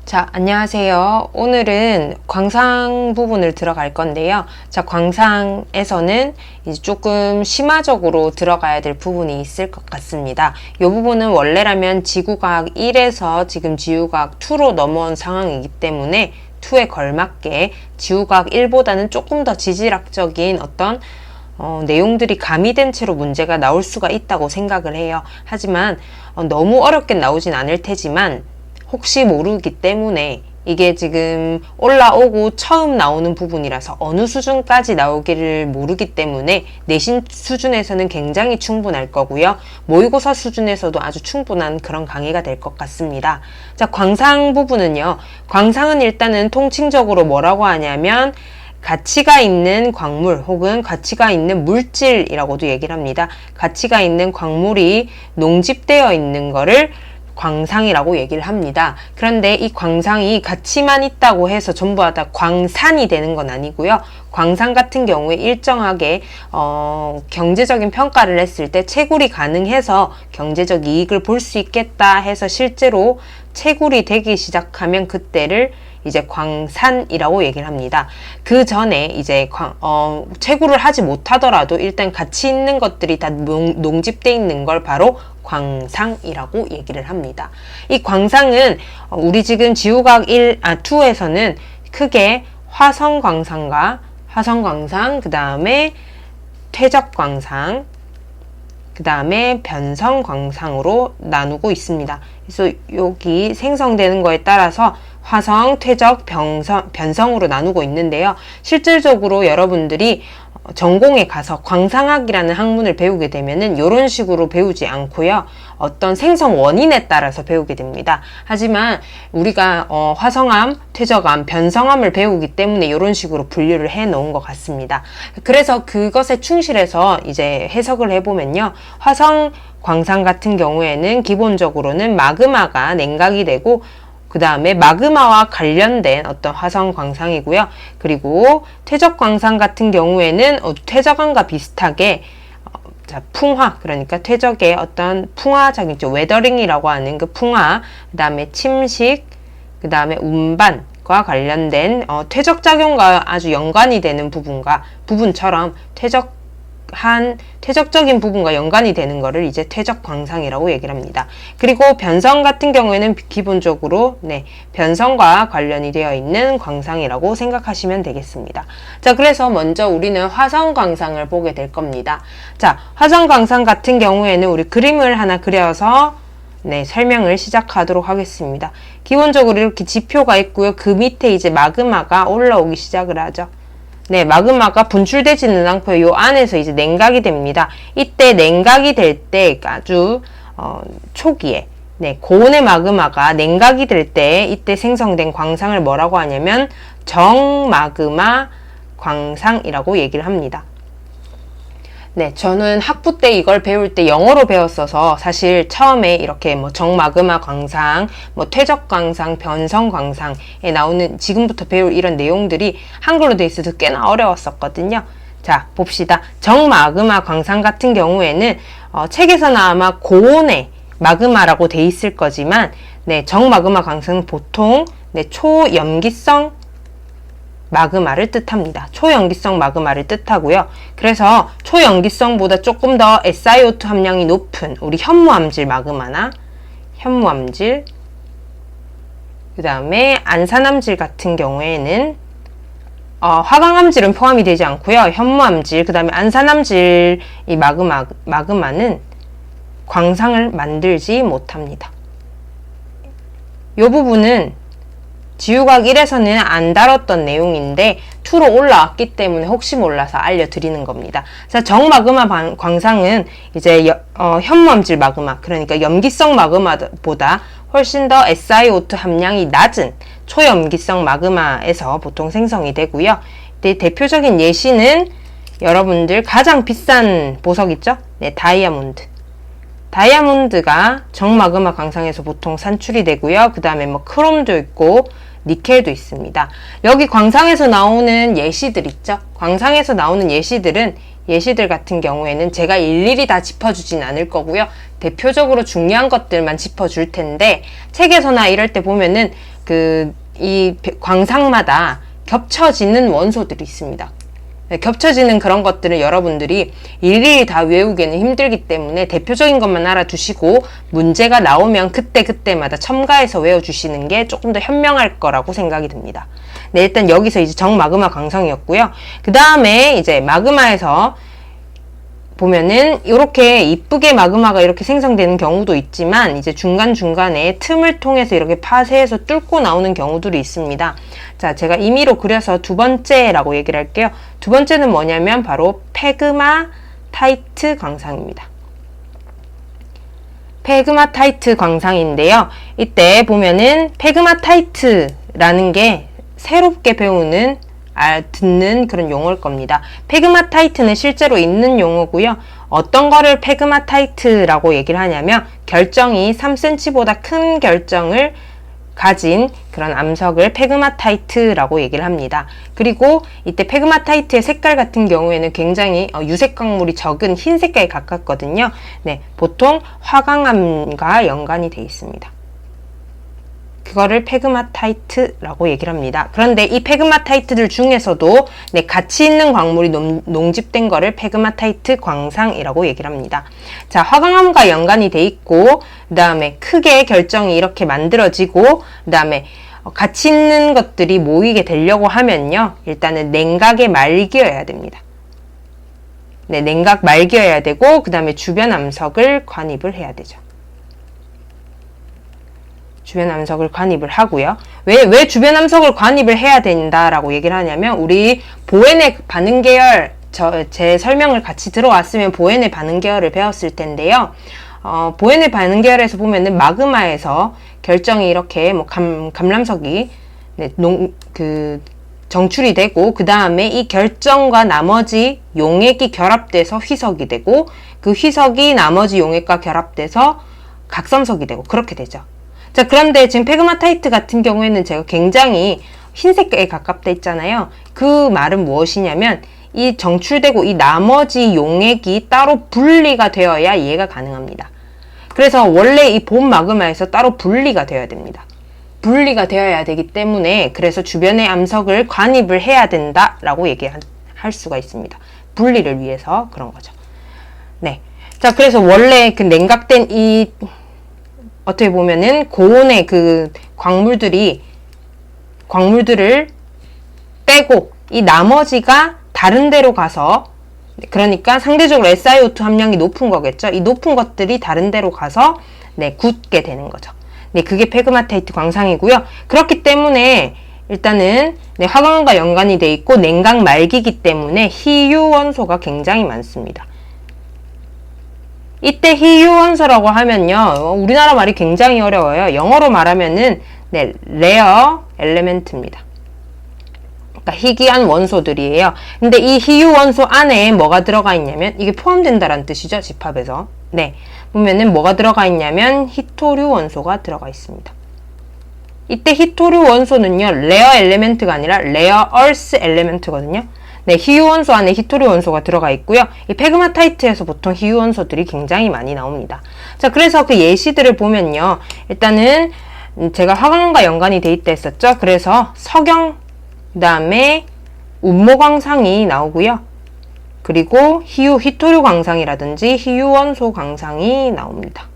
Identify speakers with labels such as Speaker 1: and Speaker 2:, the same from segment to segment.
Speaker 1: 자, 안녕하세요. 오늘은 광상 부분을 들어갈 건데요. 자, 광상에서는 이제 조금 심화적으로 들어가야 될 부분이 있을 것 같습니다. 이 부분은 원래라면 지구과학 1에서 지금 지구과학 2로 넘어온 상황이기 때문에 2에 걸맞게 지구과학 1보다는 조금 더 지질학적인 어떤 내용들이 가미된 채로 문제가 나올 수가 있다고 생각을 해요. 하지만 너무 어렵게 나오진 않을 테지만 혹시 모르기 때문에 이게 지금 올라오고 처음 나오는 부분이라서 어느 수준까지 나오기를 모르기 때문에 내신 수준에서는 굉장히 충분할 거고요. 모의고사 수준에서도 아주 충분한 그런 강의가 될 것 같습니다. 자, 광상 부분은요. 광상은 일단은 통칭적으로 뭐라고 하냐면 가치가 있는 광물 혹은 가치가 있는 물질이라고도 얘기를 합니다. 가치가 있는 광물이 농집되어 있는 거를 광상이라고 얘기를 합니다. 그런데 이 광상이 가치만 있다고 해서 전부 다 광산이 되는 건 아니고요. 광상 같은 경우에 일정하게 경제적인 평가를 했을 때 채굴이 가능해서 경제적 이익을 볼 수 있겠다 해서 실제로 채굴이 되기 시작하면 그때를 이제 광산이라고 얘기를 합니다. 그 전에 이제 채굴을 하지 못하더라도 일단 가치 있는 것들이 다 농집돼 있는 걸 바로 광상이라고 얘기를 합니다. 이 광상은 우리 지금 지구과학 2에서는 크게 화성광상과 화성광상, 그 다음에 퇴적광상, 그 다음에 변성광상으로 나누고 있습니다. 그래서 여기 생성되는 거에 따라서 화성, 퇴적, 변성으로 나누고 있는데요. 실질적으로 여러분들이 전공에 가서 광상학이라는 학문을 배우게 되면은 이런 식으로 배우지 않고요. 어떤 생성 원인에 따라서 배우게 됩니다. 하지만 우리가 화성암, 퇴적암, 변성암을 배우기 때문에 이런 식으로 분류를 해 놓은 것 같습니다. 그래서 그것에 충실해서 이제 해석을 해보면요. 화성 광상 같은 경우에는 기본적으로는 마그마가 냉각이 되고 그 다음에 마그마와 관련된 어떤 화성 광상이고요. 그리고 퇴적 광상 같은 경우에는 퇴적암과 비슷하게 풍화, 그러니까 퇴적의 어떤 풍화작용이죠. 웨더링이라고 하는 그 풍화, 그 다음에 침식, 그 다음에 운반과 관련된 퇴적작용과 아주 연관이 되는 부분처럼 퇴적적인 부분과 연관이 되는 거를 이제 퇴적광상이라고 얘기를 합니다. 그리고 변성 같은 경우에는 기본적으로 변성과 관련이 되어 있는 광상이라고 생각하시면 되겠습니다. 자, 그래서 먼저 우리는 화성광상을 보게 될 겁니다. 자, 화성광상 같은 경우에는 우리 그림을 하나 그려서 설명을 시작하도록 하겠습니다. 기본적으로 이렇게 지표가 있고요. 그 밑에 이제 마그마가 올라오기 시작을 하죠. 마그마가 분출되지는 않고요. 요 안에서 이제 냉각이 됩니다. 이때 냉각이 될 때 아주 초기에 고온의 마그마가 냉각이 될 때 이때 생성된 광상을 뭐라고 하냐면 정마그마 광상이라고 얘기를 합니다. 저는 학부 때 이걸 배울 때 영어로 배웠어서 사실 처음에 이렇게 정마그마 광상, 퇴적 광상, 변성 광상에 나오는 지금부터 배울 이런 내용들이 한글로 돼 있어서 꽤나 어려웠었거든요. 자, 봅시다. 정마그마 광상 같은 경우에는 책에서는 아마 고온의 마그마라고 돼 있을 거지만 정마그마 광상은 보통 초염기성 마그마를 뜻합니다. 초염기성 마그마를 뜻하고요. 그래서 초염기성보다 조금 더 SiO2 함량이 높은 우리 현무암질 마그마나 현무암질, 그 다음에 안산암질 같은 경우에는 화강암질은 포함이 되지 않고요. 현무암질, 그 다음에 안산암질 이 마그마는 광상을 만들지 못합니다. 이 부분은 지구과학 1에서는 안 다뤘던 내용인데 2로 올라왔기 때문에 혹시 몰라서 알려드리는 겁니다. 그래서 정마그마 광상은 이제 현무암질 마그마, 그러니까 염기성 마그마보다 훨씬 더 SiO2 함량이 낮은 초염기성 마그마에서 보통 생성이 되고요. 대표적인 예시는 여러분들 가장 비싼 보석 있죠? 다이아몬드. 다이아몬드가 정마그마 광상에서 보통 산출이 되고요. 그 다음에 크롬도 있고 니켈도 있습니다. 여기 광상에서 나오는 예시들 있죠? 광상에서 나오는 예시들 같은 경우에는 제가 일일이 다 짚어주진 않을 거고요. 대표적으로 중요한 것들만 짚어줄 텐데 책에서나 이럴 때 보면은 이 광상마다 겹쳐지는 원소들이 있습니다. 네, 겹쳐지는 그런 것들을 여러분들이 일일이 다 외우기는 힘들기 때문에 대표적인 것만 알아두시고 문제가 나오면 그때그때마다 첨가해서 외워주시는 게 조금 더 현명할 거라고 생각이 듭니다. 네, 일단 여기서 이제 정마그마 광성이었고요. 그 다음에 이제 마그마에서 보면은 이렇게 이쁘게 마그마가 이렇게 생성되는 경우도 있지만 이제 중간중간에 틈을 통해서 이렇게 파쇄해서 뚫고 나오는 경우들이 있습니다. 자, 제가 임의로 그려서 두 번째라고 얘기를 할게요. 두 번째는 뭐냐면 바로 페그마타이트 광상입니다. 페그마타이트 광상인데요. 이때 보면은 페그마타이트라는 게 새롭게 배우는 듣는 그런 용어일 겁니다. 페그마타이트는 실제로 있는 용어고요. 어떤 거를 페그마타이트라고 얘기를 하냐면 결정이 3cm보다 큰 결정을 가진 그런 암석을 페그마타이트라고 얘기를 합니다. 그리고 이때 페그마타이트의 색깔 같은 경우에는 굉장히 유색 광물이 적은 흰 색깔에 가깝거든요. 네, 보통 화강암과 연관이 되어 있습니다. 그거를 페그마타이트라고 얘기를 합니다. 그런데 이 페그마타이트들 중에서도 네, 가치 있는 광물이 농집된 거를 페그마타이트 광상이라고 얘기를 합니다. 자, 화강암과 연관이 돼 있고 그 다음에 크게 결정이 이렇게 만들어지고 그 다음에 가치 있는 것들이 모이게 되려고 하면요, 일단은 냉각에 말기여야 됩니다. 네, 냉각 말기여야 되고 그 다음에 주변 암석을 관입을 해야 되죠. 주변 암석을 관입을 하고요. 왜 주변 암석을 관입을 해야 된다라고 얘기를 하냐면, 우리 보헤네 반응 계열, 제 설명을 같이 들어왔으면 보헤네 반응 계열을 배웠을 텐데요. 보헤네 반응 계열에서 보면은 마그마에서 결정이 이렇게 뭐 감람석이 네, 정출이 되고 그 다음에 이 결정과 나머지 용액이 결합돼서 휘석이 되고 그 휘석이 나머지 용액과 결합돼서 각섬석이 되고 그렇게 되죠. 자, 그런데 지금 페그마타이트 같은 경우에는 제가 굉장히 흰색에 가깝다 했잖아요. 그 말은 무엇이냐면 이 정출되고 이 나머지 용액이 따로 분리가 되어야 이해가 가능합니다. 그래서 원래 이 본 마그마에서 따로 분리가 되어야 됩니다. 분리가 되어야 되기 때문에 그래서 주변의 암석을 관입을 해야 된다라고 얘기할 수가 있습니다. 분리를 위해서 그런 거죠. 네. 자, 그래서 원래 그 냉각된 이 어떻게 보면은 고온의 그 광물들을 빼고 이 나머지가 다른 데로 가서, 그러니까 상대적으로 SiO2 함량이 높은 거겠죠. 이 높은 것들이 다른 데로 가서 네, 굳게 되는 거죠. 네, 그게 페그마타이트 광상이고요. 그렇기 때문에 일단은 네, 화강암과 연관이 돼 있고 냉각 말기이기 때문에 희유 원소가 굉장히 많습니다. 이때 희유 원소라고 하면요, 우리나라 말이 굉장히 어려워요. 영어로 말하면은 네, 레어 엘레멘트입니다. 그러니까 희귀한 원소들이에요. 근데 이 희유 원소 안에 뭐가 들어가 있냐면, 이게 포함된다라는 뜻이죠, 집합에서. 네, 보면은 뭐가 들어가 있냐면 히토류 원소가 들어가 있습니다. 이때 히토류 원소는요, 레어 엘레멘트가 아니라 레어 얼스 엘레멘트거든요. 네, 희유 원소 안에 히토류 원소가 들어가 있고요. 이 페그마타이트에서 보통 희유 원소들이 굉장히 많이 나옵니다. 자, 그래서 그 예시들을 보면요, 일단은 제가 화강암과 연관이 돼 있다 했었죠. 그래서 석영, 그 다음에 운모광상이 나오고요. 그리고 히토류 광상이라든지 희유 원소 광상이 나옵니다.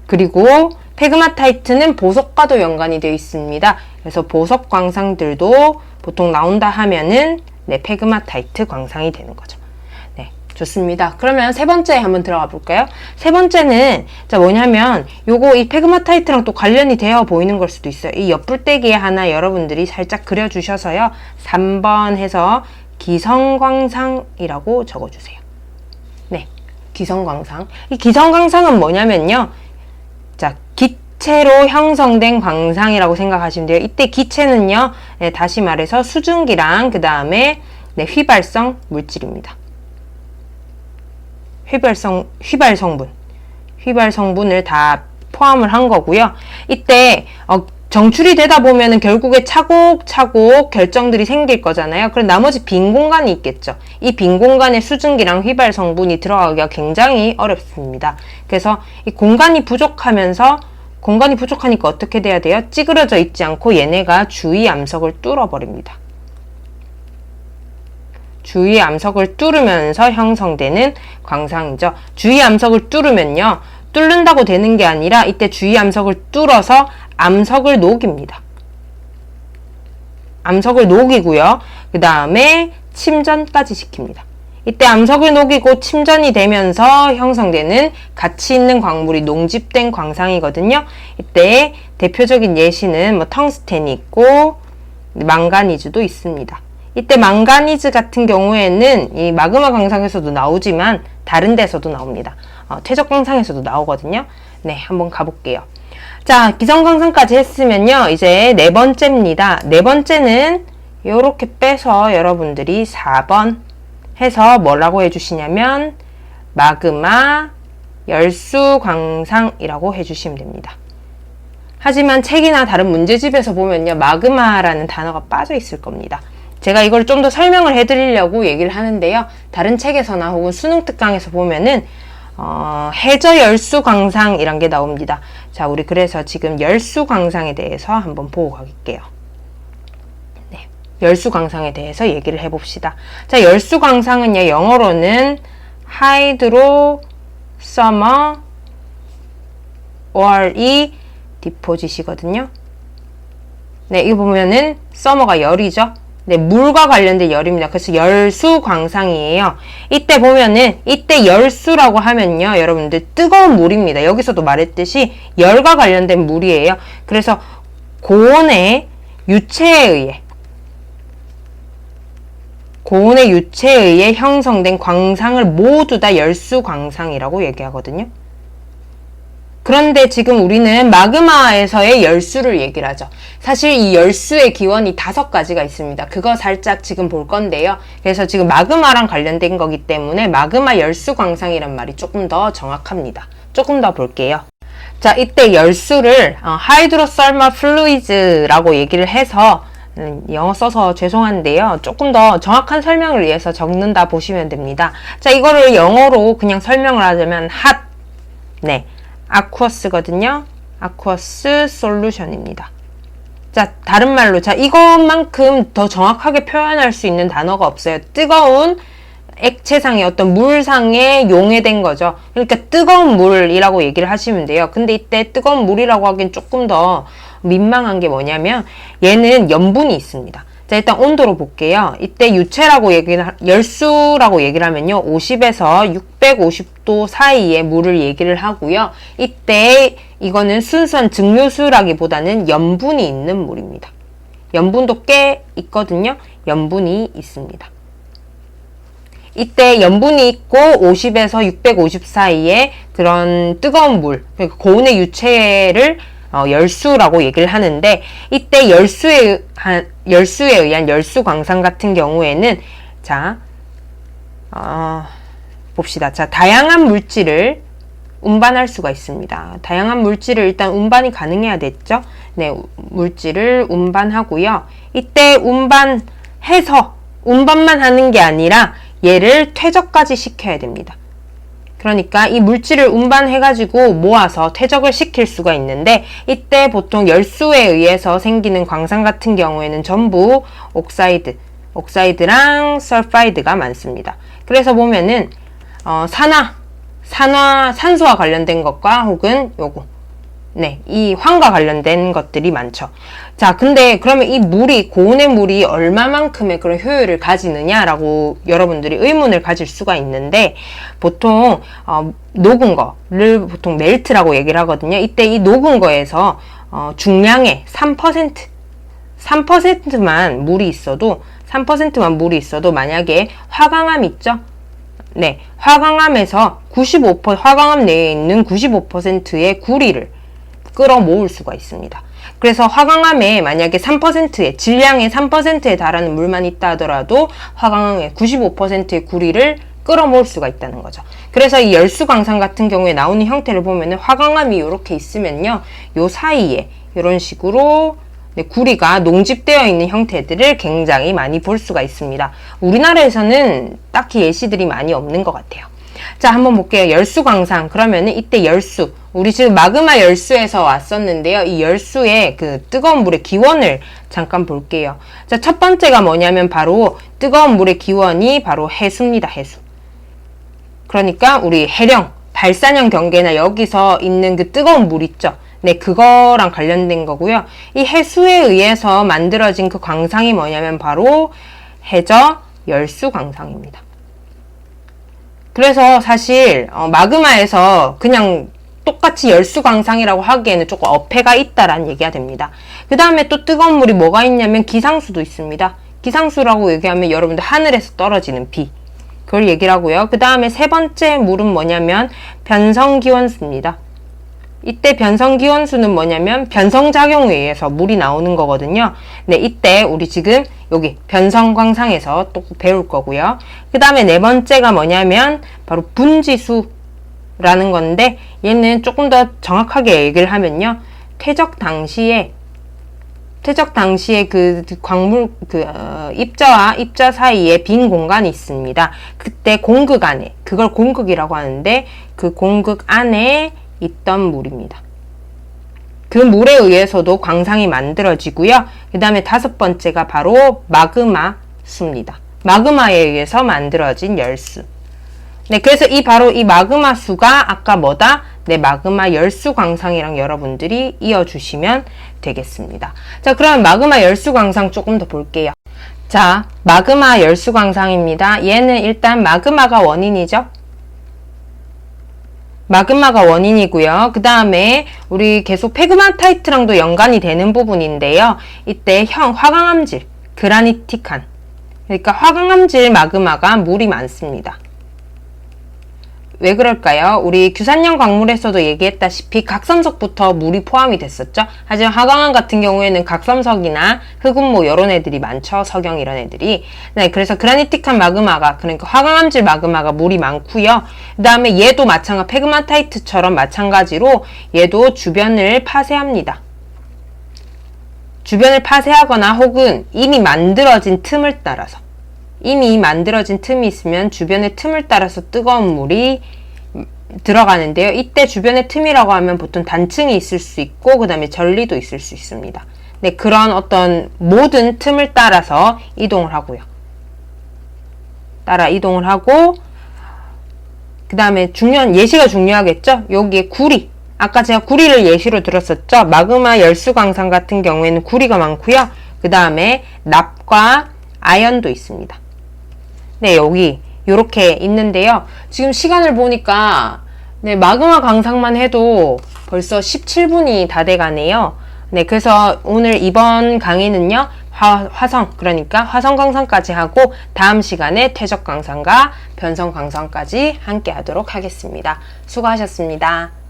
Speaker 1: 그리고 페그마타이트는 보석과도 연관이 되어 있습니다. 그래서 보석 광상들도 보통 나온다 하면은 네, 페그마타이트 광상이 되는 거죠. 네, 좋습니다. 그러면 세 번째 한번 들어가 볼까요? 세 번째는 자, 뭐냐면 요거 이 페그마타이트랑 또 관련이 되어 보이는 걸 수도 있어요. 이 옆불떼기에 하나 여러분들이 살짝 그려주셔서요, 3번 해서 기성광상이라고 적어주세요. 네, 기성광상. 이 기성광상은 뭐냐면요, 자, 기체로 형성된 광상이라고 생각하시면 돼요. 이때 기체는요, 네, 다시 말해서 수증기랑 그 다음에 네, 휘발성 물질입니다. 휘발 성분을 다 포함을 한 거고요. 이때 정출이 되다 보면은 결국에 차곡차곡 결정들이 생길 거잖아요. 그럼 나머지 빈 공간이 있겠죠. 이 빈 공간에 수증기랑 휘발 성분이 들어가기가 굉장히 어렵습니다. 그래서 이 공간이 부족하면서 공간이 부족하니까 어떻게 돼야 돼요? 찌그러져 있지 않고 얘네가 주위 암석을 뚫어버립니다. 주위 암석을 뚫으면서 형성되는 광상이죠. 주위 암석을 뚫으면요, 뚫는다고 되는 게 아니라 이때 주위 암석을 뚫어서 암석을 녹입니다. 암석을 녹이고요. 그 다음에 침전까지 시킵니다. 이때 암석을 녹이고 침전이 되면서 형성되는 가치 있는 광물이 농집된 광상이거든요. 이때 대표적인 예시는 뭐 텅스텐이 있고 망가니즈도 있습니다. 이때 망가니즈 같은 경우에는 이 마그마 광상에서도 나오지만 다른 데서도 나옵니다. 퇴적 광상에서도 나오거든요. 네, 한번 가볼게요. 자, 기성광상까지 했으면요, 이제 네 번째입니다. 네 번째는 요렇게 빼서 여러분들이 4번 해서 뭐라고 해주시냐면 마그마 열수광상이라고 해주시면 됩니다. 하지만 책이나 다른 문제집에서 보면요, 마그마라는 단어가 빠져 있을 겁니다. 제가 이걸 좀 더 설명을 해드리려고 얘기를 하는데요, 다른 책에서나 혹은 수능 특강에서 보면은 해저 열수광상이란 게 나옵니다. 자, 우리 그래서 지금 열수광상에 대해서 한번 보고 가볼게요. 네, 열수광상에 대해서 얘기를 해봅시다. 자, 열수광상은요, 영어로는 하이드로 서머 ORE 디포짓이거든요. 네, 이거 보면은 서머가 열이죠. 네, 물과 관련된 열입니다. 그래서 열수광상이에요. 이때 보면은, 이때 열수라고 하면요, 여러분들 뜨거운 물입니다. 여기서도 말했듯이 열과 관련된 물이에요. 그래서 고온의 유체에 의해 형성된 광상을 모두 다 열수광상이라고 얘기하거든요. 그런데 지금 우리는 마그마에서의 열수를 얘기를 하죠. 사실 이 열수의 기원이 5가지가 있습니다. 그거 살짝 지금 볼 건데요. 그래서 지금 마그마랑 관련된 거기 때문에 마그마 열수 광상이란 말이 조금 더 정확합니다. 조금 더 볼게요. 자, 이때 열수를 하이드로설마 플루이즈라고 얘기를 해서 영어 써서 죄송한데요, 조금 더 정확한 설명을 위해서 적는다 보시면 됩니다. 자, 이거를 영어로 그냥 설명을 하자면 핫, 네, 아쿠어스거든요. 아쿠어스 솔루션입니다. 자, 다른 말로, 자, 이것만큼 더 정확하게 표현할 수 있는 단어가 없어요. 뜨거운 액체상의 어떤 물상에 용해된 거죠. 그러니까 뜨거운 물이라고 얘기를 하시면 돼요. 근데 이때 뜨거운 물이라고 하긴 조금 더 민망한 게 뭐냐면 얘는 염분이 있습니다. 자, 일단 온도로 볼게요. 이때 유체라고 열수라고 얘기를 하면요, 50에서 650도 사이의 물을 얘기를 하고요. 이때 이거는 순수한 증류수라기보다는 염분이 있는 물입니다. 염분도 꽤 있거든요. 염분이 있습니다. 이때 염분이 있고 50에서 650 사이에 그런 뜨거운 물, 그러니까 고온의 유체를 열수라고 얘기를 하는데, 이때 열수에 의한 열수 광상 같은 경우에는, 자, 봅시다. 자, 다양한 물질을 운반할 수가 있습니다. 다양한 물질을 일단 운반이 가능해야 됐죠. 네, 물질을 운반하고요. 이때 운반만 하는 게 아니라 얘를 퇴적까지 시켜야 됩니다. 그러니까 이 물질을 운반해가지고 모아서 퇴적을 시킬 수가 있는데, 이때 보통 열수에 의해서 생기는 광산 같은 경우에는 전부 옥사이드랑 설파이드가 많습니다. 그래서 보면은 산소와 관련된 것과 혹은 네, 이 황과 관련된 것들이 많죠. 자, 근데 그러면 이 물이, 고온의 물이 얼마만큼의 그런 효율을 가지느냐라고 여러분들이 의문을 가질 수가 있는데, 보통 녹은 거를 보통 멜트라고 얘기를 하거든요. 이때 이 녹은 거에서 중량의 3%만 물이 있어도 만약에 화강암 있죠? 네, 화강암에서 화강암 내에 있는 95%의 구리를 끌어모을 수가 있습니다. 그래서 화강암에 만약에 3%의 질량의 3%에 달하는 물만 있다 하더라도 화강암의 95%의 구리를 끌어모을 수가 있다는 거죠. 그래서 이 열수광산 같은 경우에 나오는 형태를 보면은 화강암이 이렇게 있으면요, 요 사이에 이런 식으로 구리가 농집되어 있는 형태들을 굉장히 많이 볼 수가 있습니다. 우리나라에서는 딱히 예시들이 많이 없는 것 같아요. 자, 한번 볼게요. 열수 광산. 그러면은 이때 열수. 우리 지금 마그마 열수에서 왔었는데요. 이 열수의 그 뜨거운 물의 기원을 잠깐 볼게요. 자, 첫 번째가 뭐냐면 바로 뜨거운 물의 기원이 바로 해수입니다. 해수. 그러니까 우리 해령, 발산형 경계나 여기서 있는 그 뜨거운 물 있죠. 네, 그거랑 관련된 거고요. 이 해수에 의해서 만들어진 그 광상이 뭐냐면 바로 해저 열수 광상입니다. 그래서 사실 마그마에서 그냥 똑같이 열수 광상이라고 하기에는 조금 어폐가 있다라는 얘기가 됩니다. 그 다음에 또 뜨거운 물이 뭐가 있냐면 기상수도 있습니다. 기상수라고 얘기하면 여러분들 하늘에서 떨어지는 비, 그걸 얘기를 하고요. 그 다음에 세 번째 물은 뭐냐면 변성기원수입니다. 이때 변성기원수는 뭐냐면 변성작용에 의해서 물이 나오는 거거든요. 네, 이때 우리 지금 여기 변성광상에서 또 배울 거고요. 그 다음에 네 번째가 뭐냐면 바로 분지수라는 건데, 얘는 조금 더 정확하게 얘기를 하면요, 퇴적 당시에 그 광물 입자와 입자 사이에 빈 공간이 있습니다. 그때 공극 안에, 그걸 공극이라고 하는데 그 공극 안에 있던 물입니다. 그 물에 의해서도 광상이 만들어지고요. 그 다음에 다섯 번째가 바로 마그마수입니다. 마그마에 의해서 만들어진 열수. 네, 그래서 바로 이 마그마수가 아까 뭐다? 네, 마그마 열수 광상이랑 여러분들이 이어주시면 되겠습니다. 자, 그럼 마그마 열수 광상 조금 더 볼게요. 자, 마그마 열수 광상입니다. 얘는 일단 마그마가 원인이죠. 마그마가 원인이고요. 그 다음에 우리 계속 페그마타이트랑도 연관이 되는 부분인데요. 이때 화강암질, 그라니틱한, 그러니까 화강암질 마그마가 물이 많습니다. 왜 그럴까요? 우리 규산형 광물에서도 얘기했다시피 각섬석부터 물이 포함이 됐었죠. 하지만 화강암 같은 경우에는 각섬석이나 흑운모 이런 애들이 많죠. 석영 이런 애들이. 네, 그래서 그라니틱한 마그마가, 그러니까 화강암질 마그마가 물이 많고요. 그 다음에 얘도 마찬가지, 페그마타이트처럼 마찬가지로 얘도 주변을 파쇄합니다. 주변을 파쇄하거나 혹은 이미 만들어진 틈을 따라서, 이미 만들어진 틈이 있으면 주변의 틈을 따라서 뜨거운 물이 들어가는데요. 이때 주변의 틈이라고 하면 보통 단층이 있을 수 있고 그 다음에 전리도 있을 수 있습니다. 네, 그런 어떤 모든 틈을 따라서 이동을 하고요. 따라 이동을 하고, 그 다음에 예시가 중요하겠죠? 여기에 구리. 아까 제가 구리를 예시로 들었었죠? 마그마 열수 광산 같은 경우에는 구리가 많고요. 그 다음에 납과 아연도 있습니다. 네, 여기 요렇게 있는데요. 지금 시간을 보니까 네, 마그마 광상만 해도 벌써 17분이 다 돼가네요. 네, 그래서 오늘 이번 강의는요, 화성, 그러니까 화성 광상까지 하고 다음 시간에 퇴적 광상과 변성 광상까지 함께 하도록 하겠습니다. 수고하셨습니다.